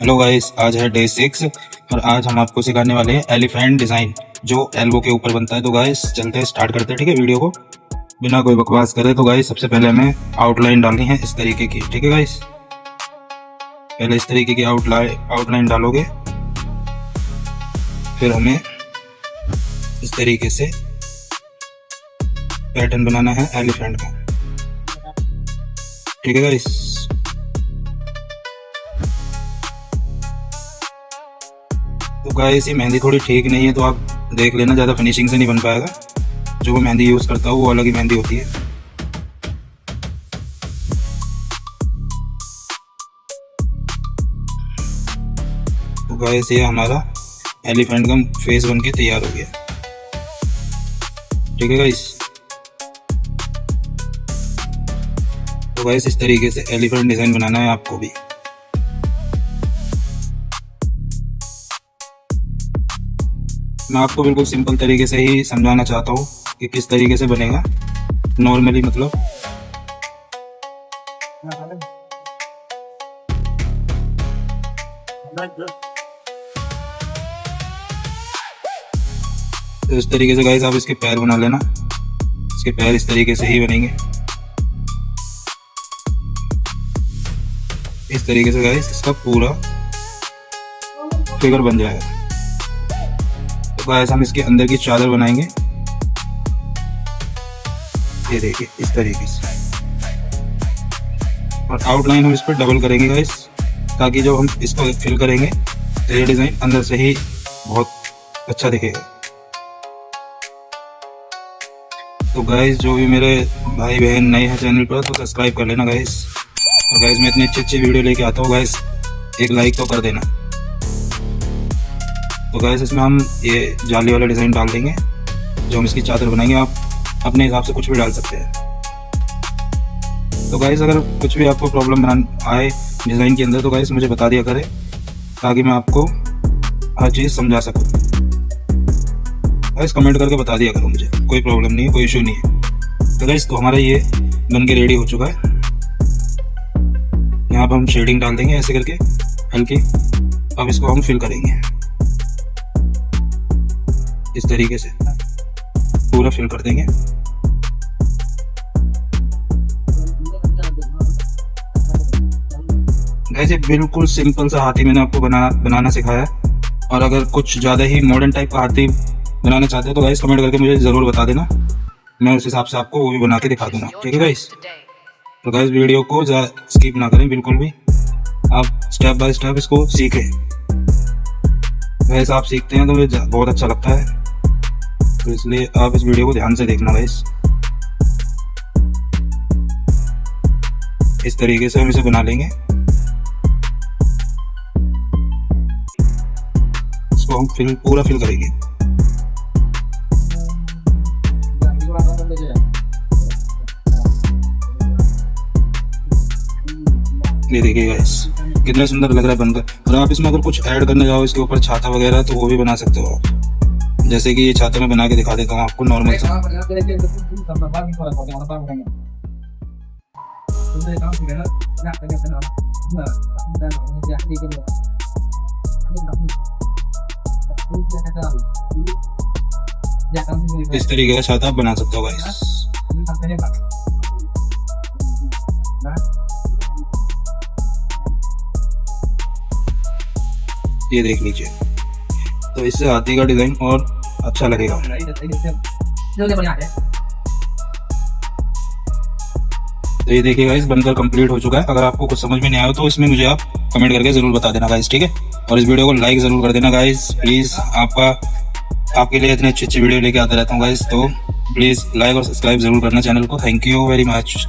Hello guys, आज है day 6 और आज हम आपको सिखाने वाले हैं एलिफेंट डिज़ाइन जो एल्बो के ऊपर बनता है। तो गाइस चलते हैं, स्टार्ट करते हैं। ठीक है, वीडियो को बिना कोई बकवास करे। तो गाइस सबसे पहले हमें आउटलाइन डालनी है इस तरीके की। ठीक है गाइस, पहले इस तरीके की आउटलाइन डालोगे, फिर हमें इस तरीके से पैटर्न बनाना है एलिफेंट का। ठीक है गाइस, तो गाइस ये मेहंदी थोड़ी ठीक नहीं है, तो आप देख लेना, ज़्यादा फिनिशिंग से नहीं बन पाएगा। जो मैं मेहंदी यूज़ करता हूँ वो अलग ही मेहंदी होती है। तो गाइस ये हमारा एलिफेंट का फेस बन के तैयार हो गया। ठीक है गाइस, तो गाइस इस तरीके से एलिफेंट डिज़ाइन बनाना है आपको भी। मैं आपको बिल्कुल सिंपल तरीके से ही समझाना चाहता हूँ कि किस तरीके से बनेगा नॉर्मली, मतलब तो इस तरीके से गाइस आप इसके पैर बना लेना। इसके पैर इस तरीके से ही बनेंगे, इस तरीके से गाइस इसका पूरा फिगर बन जाएगा। तो गाइस हम इसके अंदर की चादर बनाएंगे, ये देखिए इस तरीके से, और आउटलाइन हम इस पर डबल करेंगे गाइस, ताकि जब हम इसको फिल करेंगे तो ये डिज़ाइन अंदर से ही बहुत अच्छा दिखेगा। तो गाइस जो भी मेरे भाई बहन नए हैं चैनल पर, तो सब्सक्राइब कर लेना गाइस। और गाइस मैं इतनी अच्छी वीडियो लेके आता हूँ गाइस, एक लाइक तो कर देना। तो गाइस इसमें हम ये जाली वाला डिज़ाइन डाल देंगे जो हम इसकी चादर बनाएंगे। आप अपने हिसाब से कुछ भी डाल सकते हैं। तो गाइस अगर कुछ भी आपको प्रॉब्लम आए डिज़ाइन के अंदर, तो गाइस मुझे बता दिया करें, ताकि मैं आपको हर चीज़ समझा सकूँ। गाइस कमेंट करके बता दिया करो मुझे, कोई प्रॉब्लम नहीं है, कोई इशू नहीं है। तो गाइस तो हमारा ये बन के रेडी हो चुका है। यहाँ पर हम शेडिंग डाल देंगे ऐसे करके हल्की। अब इसको हम फिल करेंगे इस तरीके से, पूरा फिल कर देंगे। ऐसे बिल्कुल सिंपल सा हाथी मैंने आपको बनाना सिखाया है। और अगर कुछ ज़्यादा ही मॉडर्न टाइप का हाथी बनाना चाहते हो तो गाइस कमेंट करके मुझे ज़रूर बता देना, मैं उस हिसाब से आपको वो भी बना के दिखा दूंगा। ठीक है गाइस, तो गाइस वीडियो को स्किप ना करें बिल्कुल भी, आप स्टेप बाय स्टेप इसको सीखें। गाइस आप सीखते हैं तो मुझे बहुत अच्छा लगता है, तो इसलिए आप इस वीडियो को ध्यान से देखना गाइस। इस तरीके से हम इसे बना लेंगे। इसको हम पूरा फिल करेंगे। ये देखिए गाइस कितना सुंदर लग रहा है बनकर। और आप इसमें अगर कुछ ऐड करना चाहो इसके ऊपर छाता वगैरह, तो वो भी बना सकते हो आप। जैसे कि ये छाता मैं बना के दिखा देता हूँ आपको नॉर्मल सा। इस तरीके का छाता आप बना सकते हो गाइस। ये देख लीजिए, तो इससे हाथी का डिजाइन और अच्छा लगेगा। तो ये देखिए गाइस बनकर कंप्लीट हो चुका है। अगर आपको कुछ समझ में नहीं आया तो इसमें मुझे आप कमेंट करके जरूर बता देना गाइस। ठीक है, और इस वीडियो को लाइक जरूर कर देना गाइस प्लीज। आपके लिए इतनी अच्छी वीडियो लेके आता रहता हूँ गाइस, तो प्लीज लाइक और सब्सक्राइब जरूर करना चैनल को। Thank you very much.